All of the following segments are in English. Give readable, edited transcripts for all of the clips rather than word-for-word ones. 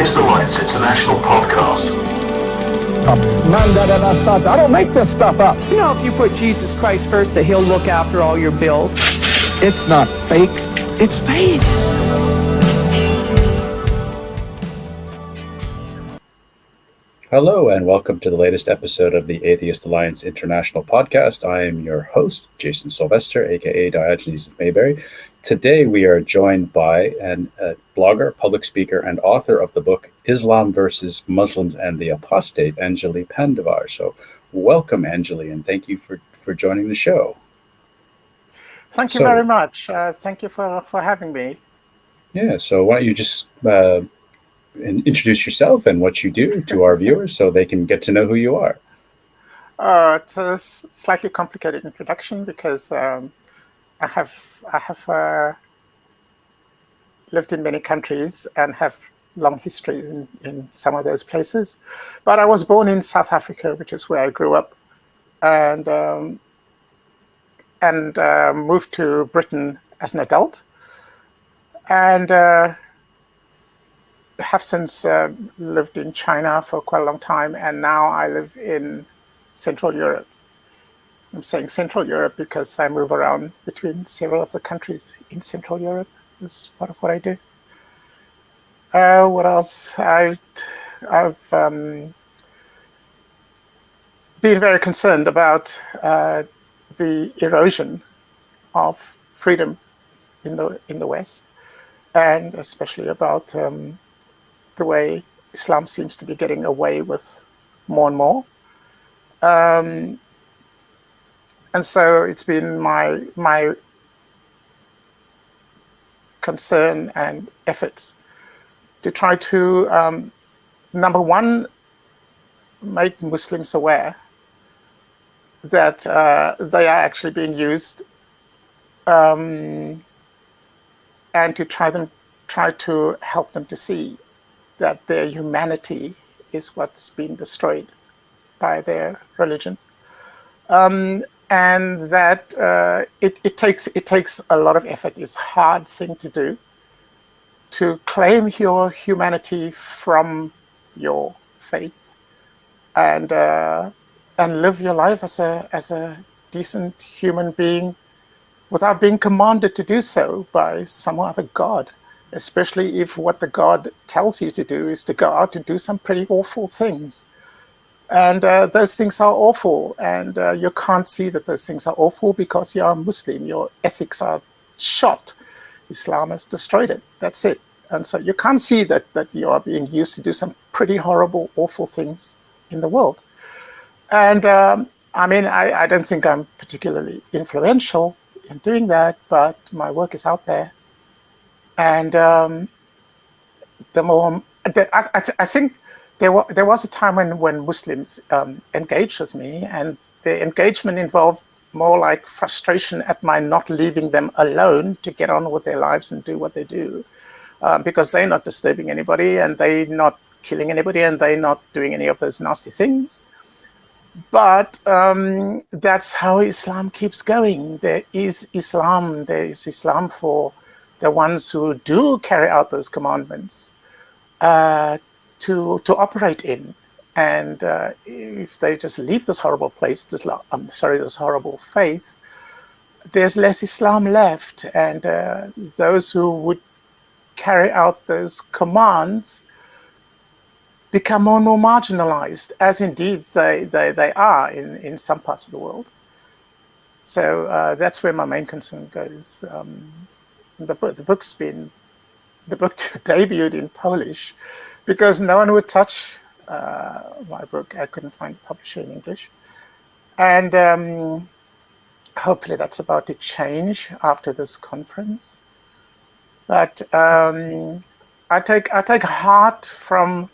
Atheist Alliance International podcast. I don't make this stuff up. You know, if you put Jesus Christ first, that he'll look after all your bills. It's not fake, it's faith. Hello and welcome to the latest episode of the Atheist Alliance International podcast. I am your host, Jason Sylvester, aka Diogenes of Mayberry. Today we are joined by a blogger, public speaker, and author of the book Islam versus Muslims and the Apostate, Anjuli Pandavar. So welcome, Anjuli, and thank you for joining the show. Thank you very much. Thank you for having me. Yeah, so why don't you just introduce yourself and what you do to our viewers so they can get to know who you are. It's a slightly complicated introduction because I have lived in many countries and have long histories in some of those places. But I was born in South Africa, which is where I grew up, and moved to Britain as an adult, and have since lived in China for quite a long time, and now I live in Central Europe. I'm saying Central Europe because I move around between several of the countries in Central Europe. Is part of what I do. What else? I've been very concerned about the erosion of freedom in the West, and especially about the way Islam seems to be getting away with more and more. And so it's been my concern and efforts to try to, number one, make Muslims aware that they are actually being used, and to try to help them to see that their humanity is what's been destroyed by their religion, and that it takes a lot of effort. It's a hard thing to do, to claim your humanity from your faith, and live your life as a decent human being without being commanded to do so by some other god. Especially if what the God tells you to do is to go out to do some pretty awful things. And those things are awful, and you can't see that those things are awful because you are a Muslim. Your ethics are shot. Islam has destroyed it. That's it. And so you can't see that you are being used to do some pretty horrible, awful things in the world. And I don't think I'm particularly influential in doing that, but my work is out there. And the more, I think there was a time when Muslims engaged with me, and the engagement involved more like frustration at my not leaving them alone to get on with their lives and do what they do, because they're not disturbing anybody, and they're not killing anybody, and they're not doing any of those nasty things. But that's how Islam keeps going. There is Islam for the ones who do carry out those commandments to operate in. And if they just leave this horrible place, this horrible faith, there's less Islam left. And those who would carry out those commands become more and more marginalized, as indeed they are in some parts of the world. So that's where my main concern goes. The book debuted in Polish because no one would touch my book. I couldn't find a publisher in English, and hopefully that's about to change after this conference. But I take heart from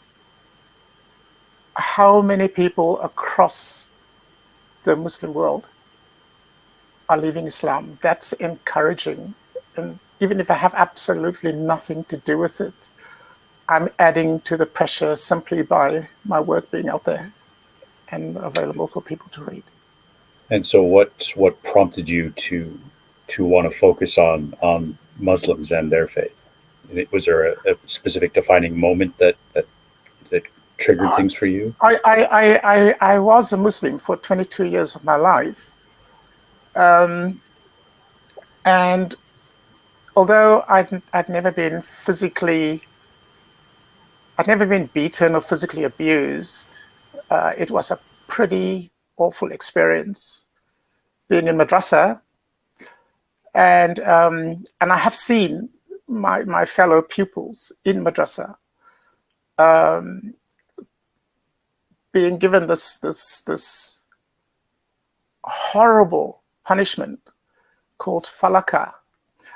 how many people across the Muslim world are leaving Islam. That's encouraging, and even if I have absolutely nothing to do with it, I'm adding to the pressure simply by my work being out there and available for people to read. And so what prompted you to want to focus on Muslims and their faith? Was there a specific defining moment that triggered things for you? I was a Muslim for 22 years of my life. And although I'd never been beaten or physically abused, it was a pretty awful experience being in madrasa. And I have seen my fellow pupils in madrasa being given this horrible punishment called falaka.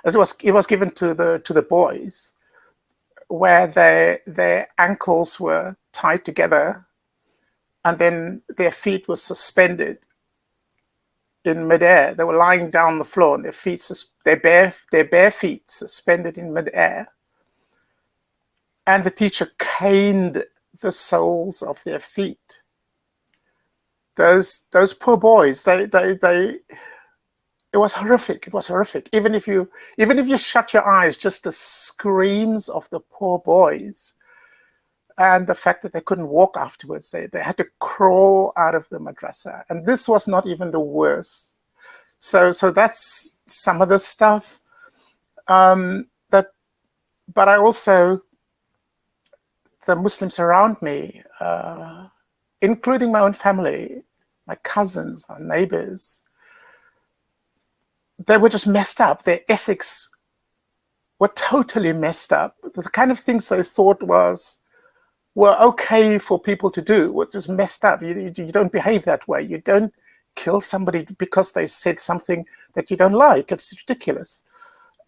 As it was given to the boys, where their ankles were tied together, and then their feet were suspended in midair. They were lying down on the floor, and their bare feet suspended in midair. And the teacher caned the soles of their feet. Those poor boys, it was horrific. It was horrific. Even if you shut your eyes, just the screams of the poor boys, and the fact that they couldn't walk afterwards, they had to crawl out of the madrasa. And this was not even the worst. So that's some of the stuff. But I also, the Muslims around me, including my own family, my cousins, our neighbors, they were just messed up. Their ethics were totally messed up. The kind of things they thought were okay for people to do were just messed up. You don't behave that way. You don't kill somebody because they said something that you don't like. It's ridiculous.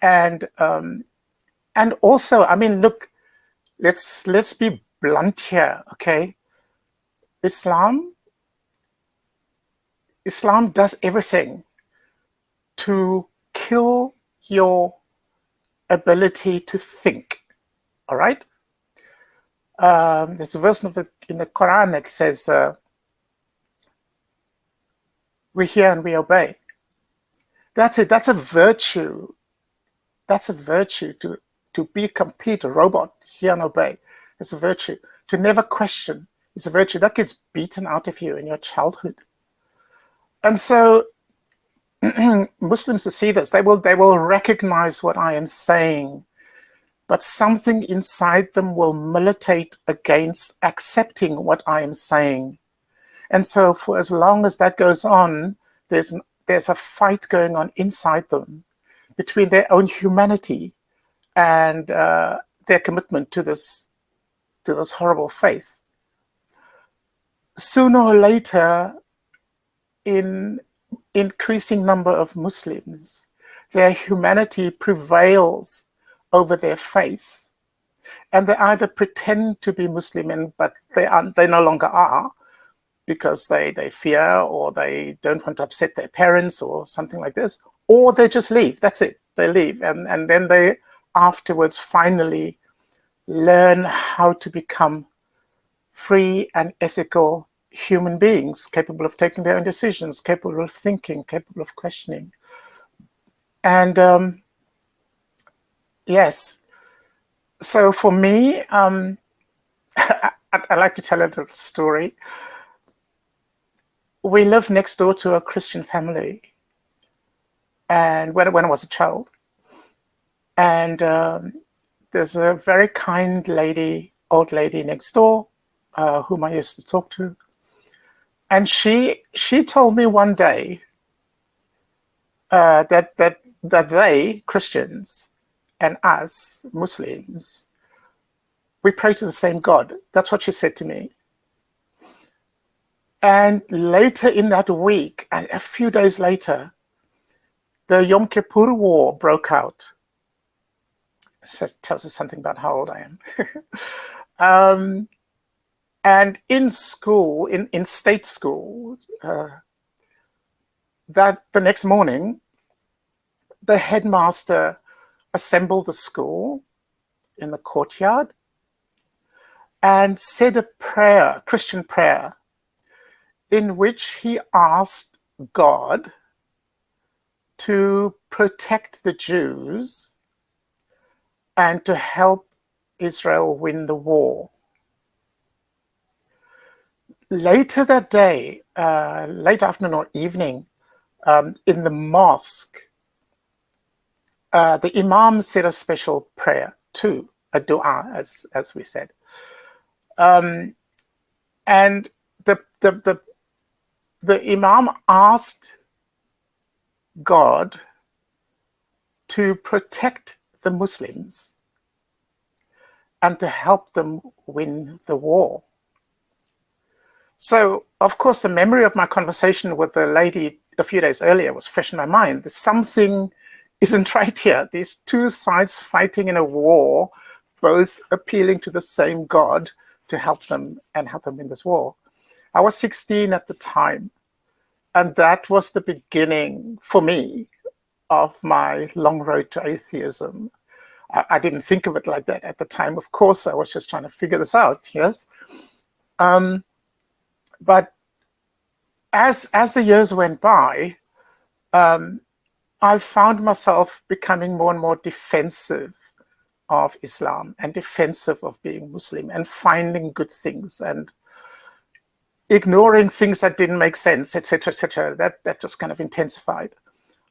And also, I mean, look, let's be blunt here, okay? Islam does everything to kill your ability to think, all right? There's a verse in the Quran that says, we hear and we obey. That's it. That's a virtue. That's a virtue to be a complete robot, hear and obey. It's a virtue. To never question is a virtue. That gets beaten out of you in your childhood. And so Muslims who see this, they will recognize what I am saying, but something inside them will militate against accepting what I am saying. And so for as long as that goes on, there's a fight going on inside them between their own humanity and their commitment to this horrible faith. Sooner or later, in increasing number of Muslims, their humanity prevails over their faith, and they either pretend to be Muslim, but they no longer are, because they fear or they don't want to upset their parents or something like this, or they just leave. That's it. They leave, and then they afterwards finally learn how to become free and ethical human beings, capable of taking their own decisions, capable of thinking, capable of questioning. And yes, so for me, I like to tell a little story. We lived next door to a Christian family, and when I was a child, and there's a very kind lady, old lady next door, whom I used to talk to. And she told me one day that they, Christians, and us, Muslims, we pray to the same God. That's what she said to me. And later in that week, a few days later, the Yom Kippur War broke out. It tells us something about how old I am. And in school, in state school, that the next morning, the headmaster assembled the school in the courtyard and said a prayer, Christian prayer, in which he asked God to protect the Jews and to help Israel win the war. Later that day, late afternoon or evening, in the mosque, the Imam said a special prayer too, a dua, as we said. And the Imam asked God to protect the Muslims and to help them win the war. So, of course, the memory of my conversation with the lady a few days earlier was fresh in my mind. Something isn't right here. These two sides fighting in a war, both appealing to the same God to help them and help them win this war. I was 16 at the time, and that was the beginning for me of my long road to atheism. I didn't think of it like that at the time. Of course, I was just trying to figure this out, yes? But as the years went by, I found myself becoming more and more defensive of Islam and defensive of being Muslim and finding good things and ignoring things that didn't make sense, etc., etc. That just kind of intensified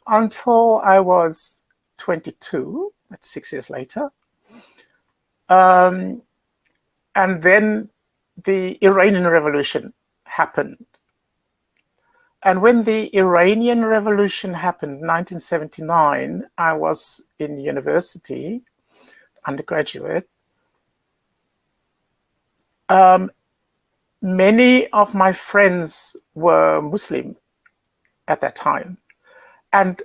until I was 22. That's 6 years later. And then the Iranian Revolution happened. And when the Iranian Revolution happened, 1979, I was in university, undergraduate. Many of my friends were Muslim at that time. And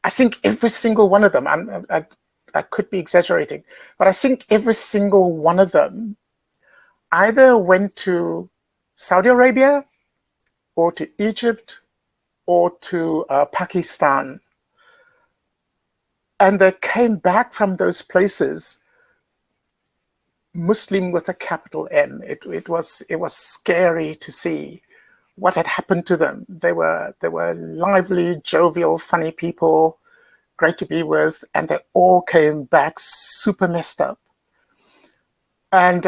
I think every single one of them, I could be exaggerating, but I think every single one of them either went to Saudi Arabia or to Egypt or to Pakistan. And they came back from those places Muslim with a capital M. It was scary to see what had happened to them. They were lively, jovial, funny people, great to be with, and they all came back super messed up. And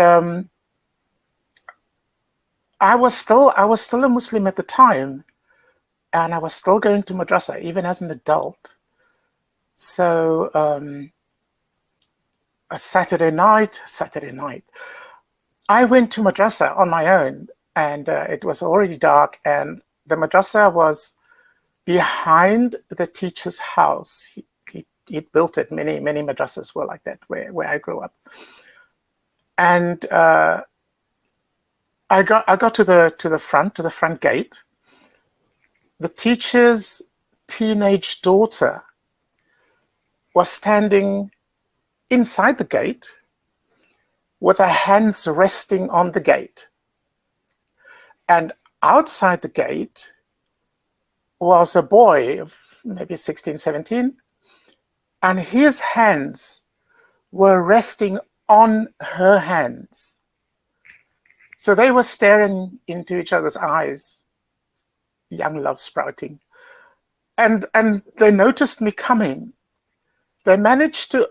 I was still a Muslim at the time, and I was still going to madrasa even as an adult. So a Saturday night, I went to madrasa on my own, and it was already dark, and the madrasa was behind the teacher's house. He'd built it. Many madrasas were like that where I grew up. And I got to the front gate. The teacher's teenage daughter was standing inside the gate with her hands resting on the gate. And outside the gate was a boy of maybe 16, 17, and his hands were resting on her hands. So they were staring into each other's eyes, young love sprouting. And they noticed me coming. They managed to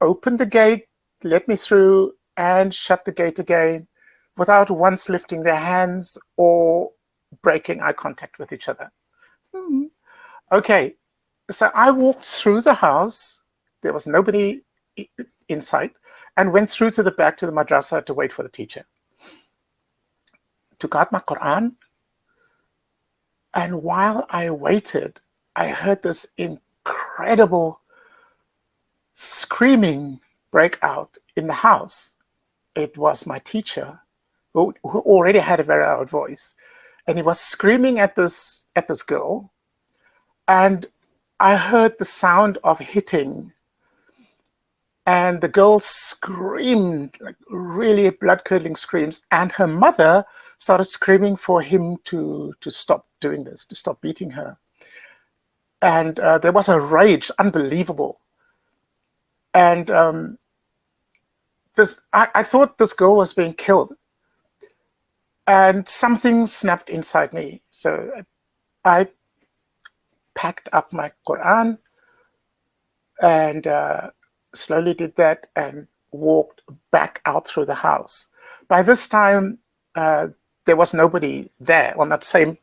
open the gate, let me through, and shut the gate again without once lifting their hands or breaking eye contact with each other. Okay, so I walked through the house. There was nobody in sight, and went through to the back to the madrasa to wait for the teacher. Took out my Quran, and while I waited, I heard this incredible screaming break out in the house. It was my teacher, who already had a very loud voice, and he was screaming at this girl, and I heard the sound of hitting, and the girl screamed, like really blood-curdling screams, and her mother started screaming for him to stop doing this, to stop beating her. And there was a rage, unbelievable. And I thought this girl was being killed. And something snapped inside me. So I packed up my Quran and slowly did that and walked back out through the house. By this time, there was nobody there on that same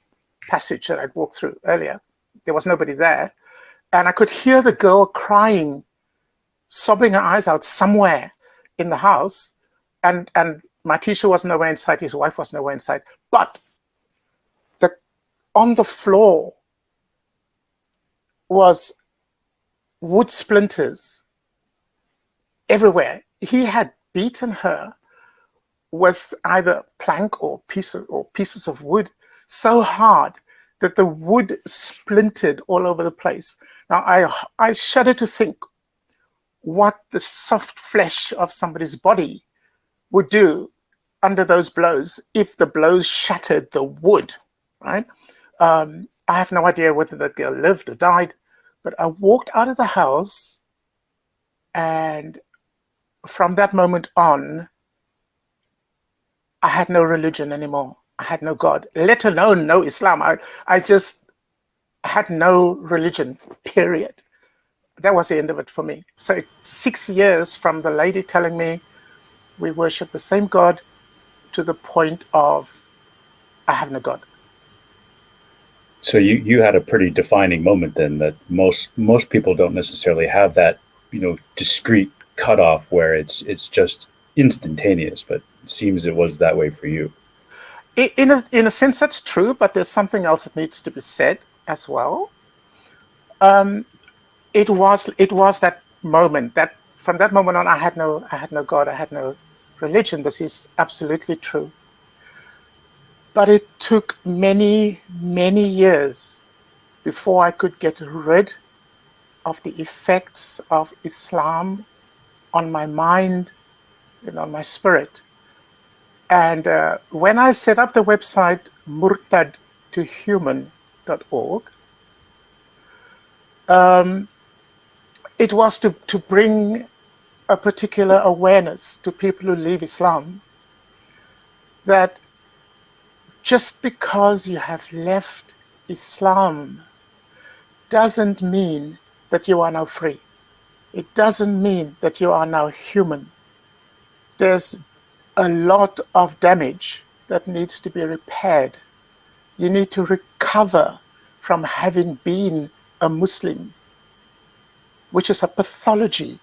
passage that I'd walked through earlier. There was nobody there. And I could hear the girl crying, sobbing her eyes out somewhere in the house. And my teacher was nowhere in sight. His wife was nowhere in sight. But on the floor was wood splinters everywhere. He had beaten her with either plank or pieces of wood so hard that the wood splintered all over the place. Now, I shudder to think what the soft flesh of somebody's body would do under those blows if the blows shattered the wood, right? I have no idea whether the girl lived or died, but I walked out of the house, and from that moment on, I had no religion anymore. I had no God, let alone no Islam. I just had no religion, period. That was the end of it for me. So 6 years from the lady telling me we worship the same God to the point of I have no God. So you had a pretty defining moment then, that most people don't necessarily have that, discrete cutoff where it's just instantaneous, but it seems it was that way for you. In a sense, that's true, but there's something else that needs to be said as well. It was that moment, that from that moment on, I had no God, I had no religion. This is absolutely true. But it took many, many years before I could get rid of the effects of Islam on my mind and on my spirit. And when I set up the website murtadtohuman.org, it was to bring a particular awareness to people who leave Islam that just because you have left Islam doesn't mean that you are now free. It doesn't mean that you are now human. There's a lot of damage that needs to be repaired. You need to recover from having been a Muslim, which is a pathology.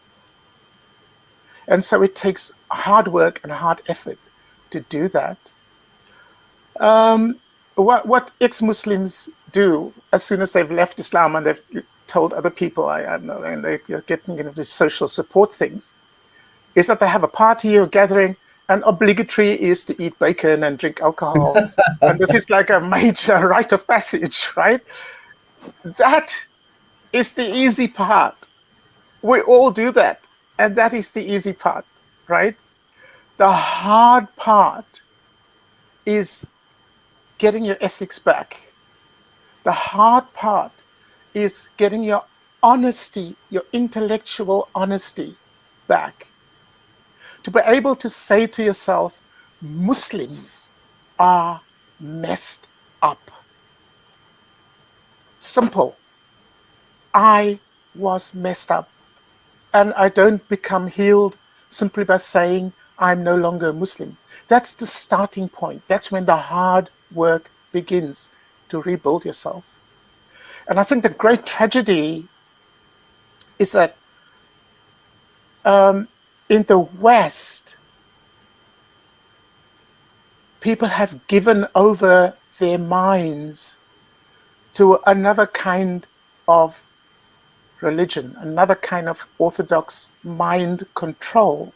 And so it takes hard work and hard effort to do that. What ex-Muslims do as soon as they've left Islam and they've told other people, I know, and they're getting into these social support things, is that they have a party or gathering, and obligatory is to eat bacon and drink alcohol. And this is like a major rite of passage, right? That is the easy part. We all do that. And that is the easy part, right? The hard part is getting your ethics back. The hard part is getting your honesty, your intellectual honesty back. To be able to say to yourself, Muslims are messed up. Simple. I was messed up. And I don't become healed simply by saying I'm no longer a Muslim. That's the starting point. That's when the hard work begins to rebuild yourself. And I think the great tragedy is that in the West, people have given over their minds to another kind of religion, another kind of orthodox mind control,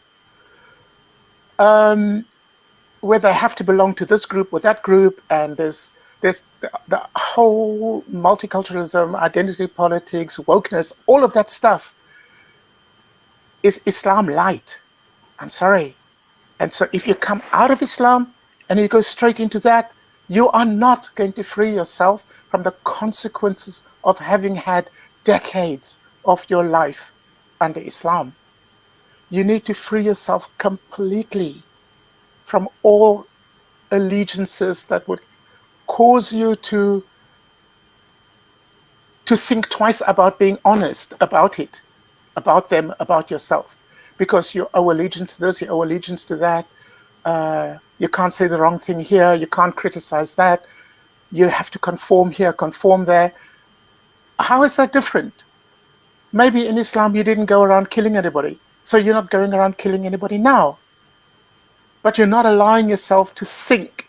where they have to belong to this group or that group, and there's the whole multiculturalism, identity politics, wokeness, all of that stuff is Islam light. I'm sorry. And so if you come out of Islam and you go straight into that, you are not going to free yourself from the consequences of having had decades of your life under Islam. You need to free yourself completely from all allegiances that would cause you to think twice about being honest about it, about them, about yourself, because you owe allegiance to this, you owe allegiance to that. You can't say the wrong thing here, you can't criticize that, you have to conform here, conform there. How is that different? Maybe in Islam you didn't go around killing anybody, so you're not going around killing anybody now. But you're not allowing yourself to think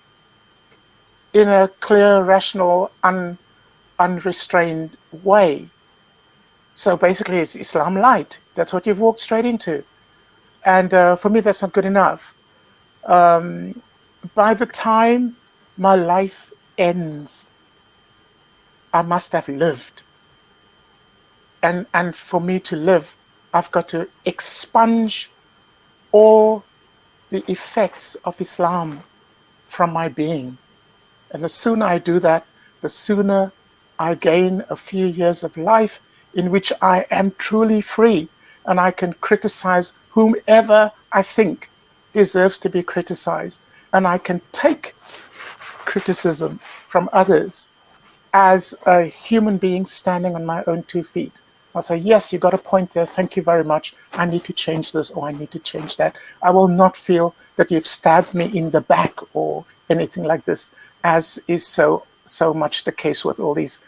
in a clear, rational, unrestrained way. So basically it's Islam light. That's what you've walked straight into. And for me, that's not good enough. By the time my life ends, I must have lived. And for me to live, I've got to expunge all the effects of Islam from my being. And the sooner I do that, the sooner I gain a few years of life in which I am truly free and I can criticize whomever I think deserves to be criticized. And I can take criticism from others as a human being standing on my own 2 feet. I'll say, yes, you got a point there. Thank you very much. I need to change this or I need to change that. I will not feel that you've stabbed me in the back or anything like this, as is so much the case with all these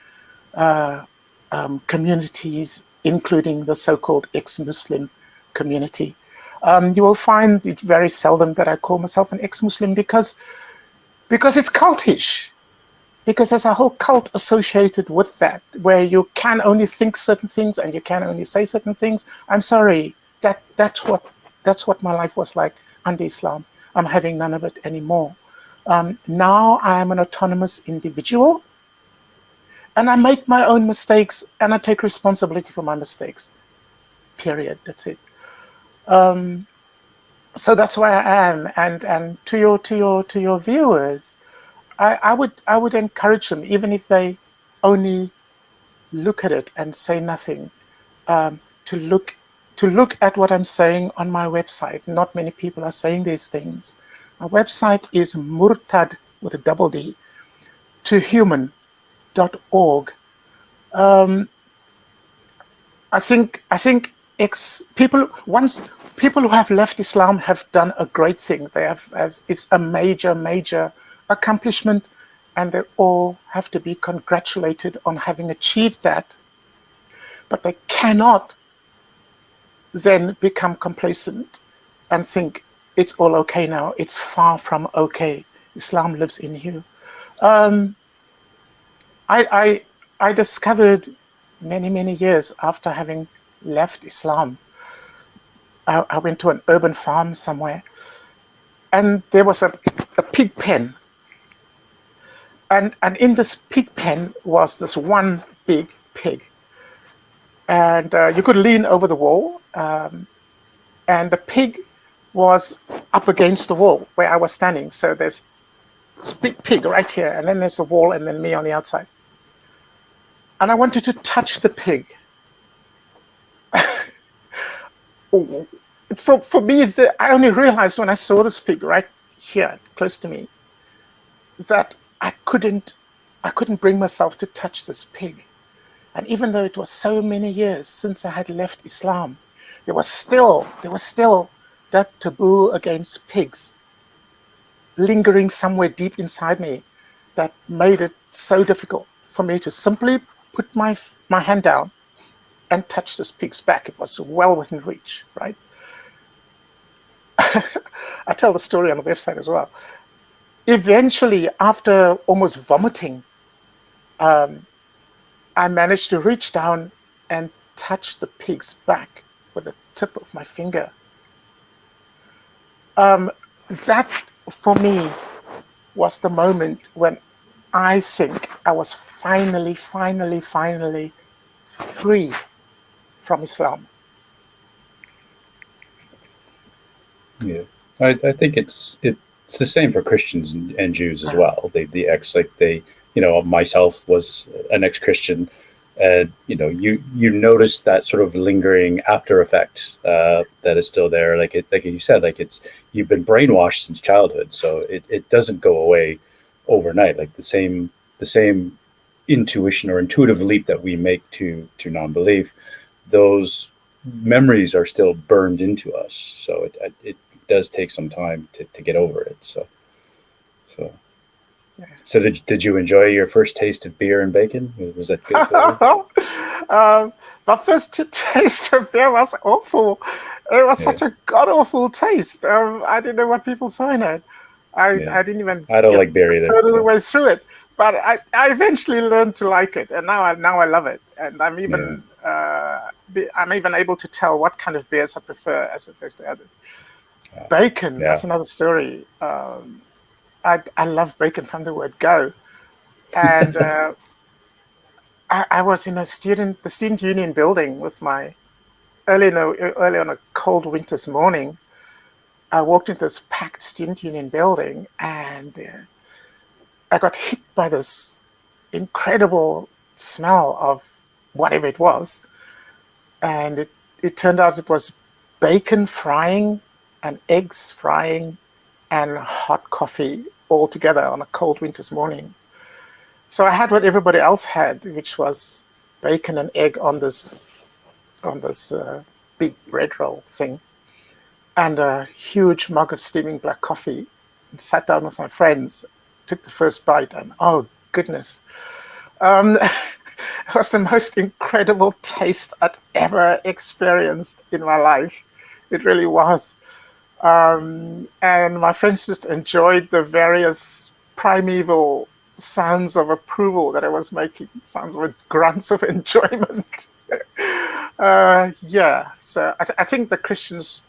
communities, including the so-called ex-Muslim community. You will find it very seldom that I call myself an ex-Muslim because it's cultish. Because there's a whole cult associated with that, where you can only think certain things and you can only say certain things. I'm sorry, that's what my life was like under Islam. I'm having none of it anymore. Now I am an autonomous individual, and I make my own mistakes, and I take responsibility for my mistakes. Period. That's it. So that's where I am. And to your viewers, I would encourage them, even if they only look at it and say nothing, to look at what I'm saying on my website. Not many people are saying these things. My website is murtad with a double D tohuman.org. I think people who have left Islam have done a great thing. They have it's a major accomplishment, and they all have to be congratulated on having achieved that. But they cannot then become complacent and think it's all okay now. It's far from okay. Islam lives in you. I discovered many years after having left Islam, I went to an urban farm somewhere, and there was a pig pen. And in this pig pen was this one big pig. And you could lean over the wall, and the pig was up against the wall where I was standing. So there's this big pig right here, and then there's the wall, and then me on the outside. And I wanted to touch the pig. For me, I only realized when I saw this pig right here, close to me, that I couldn't bring myself to touch this pig. And even though it was so many years since I had left Islam, there was still that taboo against pigs lingering somewhere deep inside me that made it so difficult for me to simply put my hand down and touch this pig's back. It was well within reach, right? I tell the story on the website as well. Eventually, after almost vomiting, I managed to reach down and touch the pig's back with the tip of my finger. That, for me, was the moment when I think I was finally free from Islam. Yeah, I think it's the same for Christians and Jews as well. Myself was an ex-Christian, and you notice that sort of lingering after effect that is still there. Like you said, you've been brainwashed since childhood, so it doesn't go away overnight. Like the same intuition or intuitive leap that we make to non-belief, those memories are still burned into us. So it does take some time to get over it. So did you enjoy your first taste of beer and bacon? Was that good for you? My first taste of beer was awful. It was such a god-awful taste. I didn't know what people saw in it. I didn't even I don't get like beer either. further the way through it. But I eventually learned to like it, and now I love it. And I'm even able to tell what kind of beers I prefer as opposed to others. Bacon, that's another story. I love bacon from the word go. And I was in the student union building with my early on a cold winter's morning. I walked into this packed student union building, and I got hit by this incredible smell of whatever it was. And it turned out it was bacon frying and eggs frying and hot coffee all together on a cold winter's morning. So I had what everybody else had, which was bacon and egg on this big bread roll thing, and a huge mug of steaming black coffee, and sat down with my friends, took the first bite, and oh goodness, it was the most incredible taste I'd ever experienced in my life. It really was. And my friends just enjoyed the various primeval sounds of approval that I was making, sounds of grunts of enjoyment. So I think the Christians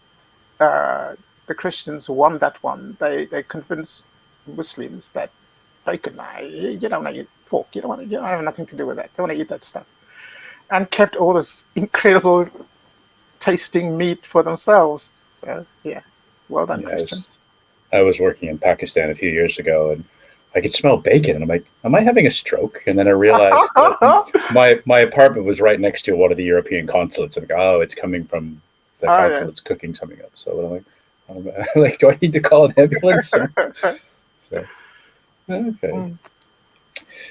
won that one. They convinced Muslims that bacon, you don't want to eat pork, you don't have nothing to do with that. They want to eat that stuff, and kept all this incredible tasting meat for themselves. So well done, Christians. I was working in Pakistan a few years ago, and I could smell bacon, and I'm like, am I having a stroke? And then I realized that my apartment was right next to one of the European consulates. I'm like, oh, it's coming from the consulate's cooking something up. So I'm like, do I need to call an ambulance? So, okay.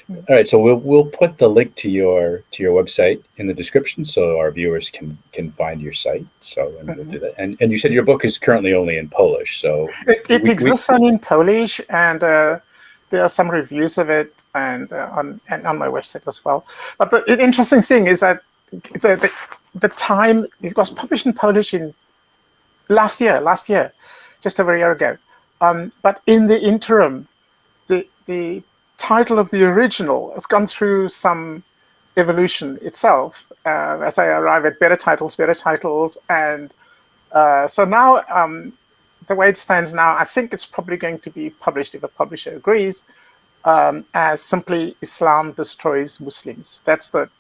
All right, so we'll put the link to your website in the description, so our viewers can find your site. So we'll do that. And you said your book is currently only in Polish, so it exists only in Polish, and there are some reviews of it, and on my website as well. But the interesting thing is that the time it was published in Polish in last year, just over a year ago. But in the interim, the title of the original has gone through some evolution itself as I arrive at better titles, and so now the way it stands now, I think it's probably going to be published, if a publisher agrees, as simply "Islam Destroys Muslims." That's the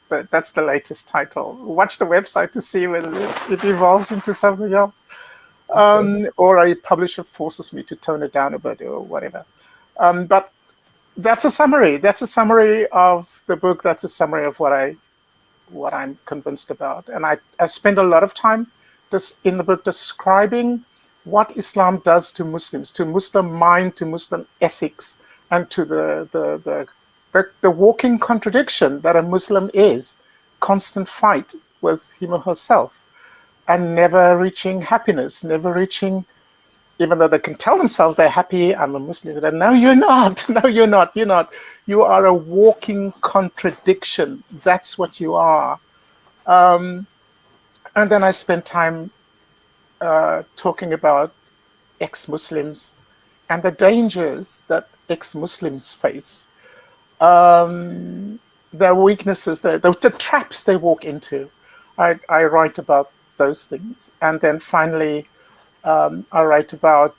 latest title. Watch the website to see whether it evolves into something else, or a publisher forces me to tone it down a bit or whatever. But that's a summary. That's a summary of the book. That's a summary of what I'm convinced about. And I spend a lot of time in the book describing what Islam does to Muslims, to Muslim mind, to Muslim ethics, and to the walking contradiction that a Muslim is, constant fight with him or herself, and never reaching happiness, never reaching, even though they can tell themselves they're happy, I'm a Muslim. No, you're not. No, you're not. You're not. You are a walking contradiction. That's what you are. And then I spent time talking about ex-Muslims and the dangers that ex-Muslims face, their weaknesses, the traps they walk into. I write about those things. And then finally, I write about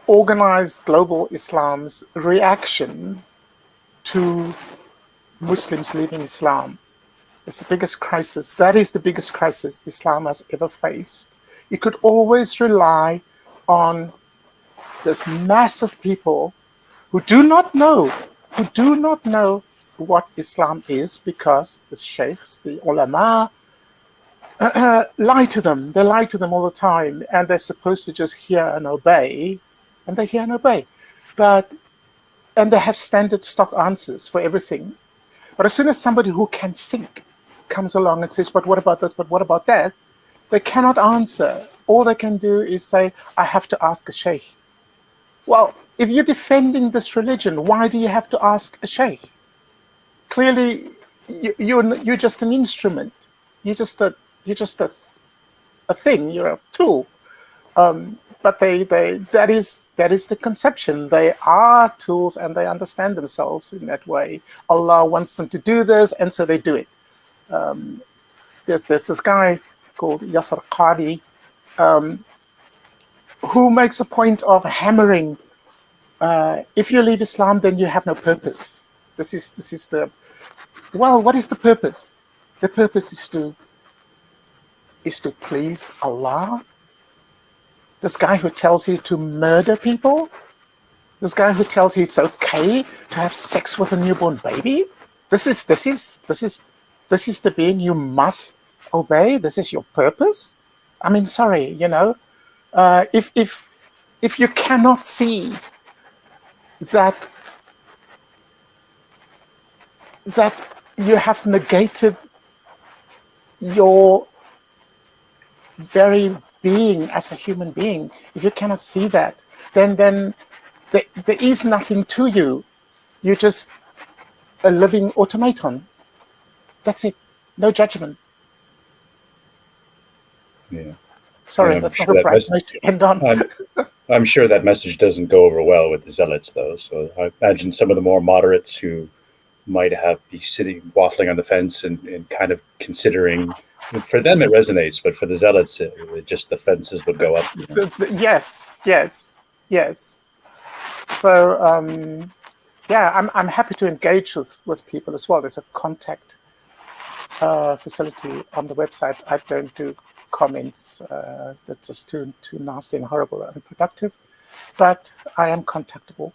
organized global Islam's reaction to Muslims leaving Islam. It's the biggest crisis. That is the biggest crisis Islam has ever faced. It could always rely on this mass of people who do not know what Islam is, because the sheikhs, the ulama, lie to them. They lie to them all the time, and they're supposed to just hear and obey, and they hear and obey. And they have standard stock answers for everything. But as soon as somebody who can think comes along and says, but what about this, but what about that, they cannot answer. All they can do is say, I have to ask a sheikh. Well, if you're defending this religion, why do you have to ask a sheikh? Clearly, you're just an instrument. You're just a thing. You're a tool. But that is the conception. They are tools, and they understand themselves in that way. Allah wants them to do this, and so they do it. There's this guy called Yasser Qadi, who makes a point of hammering. If you leave Islam, then you have no purpose. This is the. Well, what is the purpose? The purpose is to please Allah. This guy who tells you to murder people? This guy who tells you it's okay to have sex with a newborn baby? This is the being you must obey. This is your purpose. I mean, sorry, if you cannot see that you have negated your very being as a human being, if you cannot see that, then there is nothing to you. You're just a living automaton. That's it. No judgment. Yeah. Sorry, that's not a bright note to end on. I'm sure that message doesn't go over well with the zealots, though. So I imagine some of the more moderates who might be sitting waffling on the fence and kind of considering. For them, it resonates, but for the zealots, just the fences would go up. Yes. So, I'm happy to engage with people as well. There's a contact facility on the website. I don't do comments. That's just too nasty and horrible and unproductive. But I am contactable.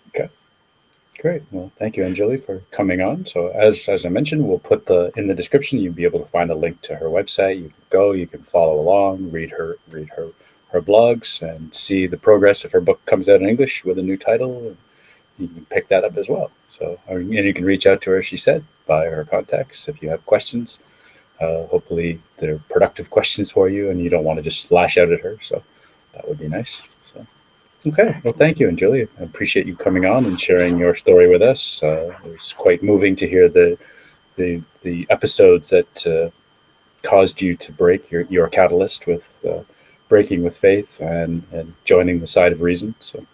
Okay. Great. Well, thank you, Anjuli, for coming on. So as I mentioned, we'll put in the description, you'll be able to find a link to her website. You can follow along, read her blogs, and see the progress if her book comes out in English with a new title. You can pick that up as well. So, and you can reach out to her, she said, by her contacts if you have questions. Hopefully they're productive questions for you and you don't want to just lash out at her. So that would be nice. So, okay. Well, thank you, Anjuli. I appreciate you coming on and sharing your story with us. It was quite moving to hear the episodes that caused you to break your catalyst with breaking with faith and joining the side of reason. So.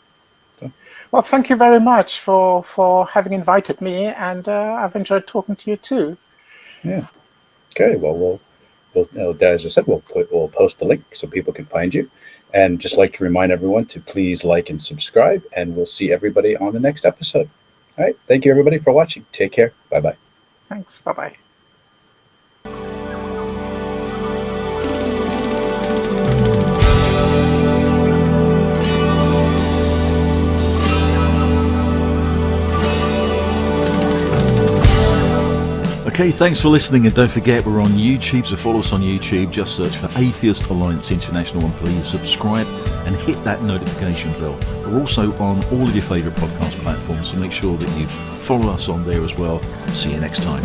Well, thank you very much for having invited me, and I've enjoyed talking to you too. Yeah. Okay. Well, as I said, we'll post the link so people can find you, and just like to remind everyone to please like and subscribe, and we'll see everybody on the next episode. All right. Thank you, everybody, for watching. Take care. Bye-bye. Thanks. Bye-bye. Okay, thanks for listening, and don't forget we're on YouTube, so follow us on YouTube. Just search for Atheist Alliance International and please subscribe and hit that notification bell. We're also on all of your favourite podcast platforms, so make sure that you follow us on there as well. See you next time.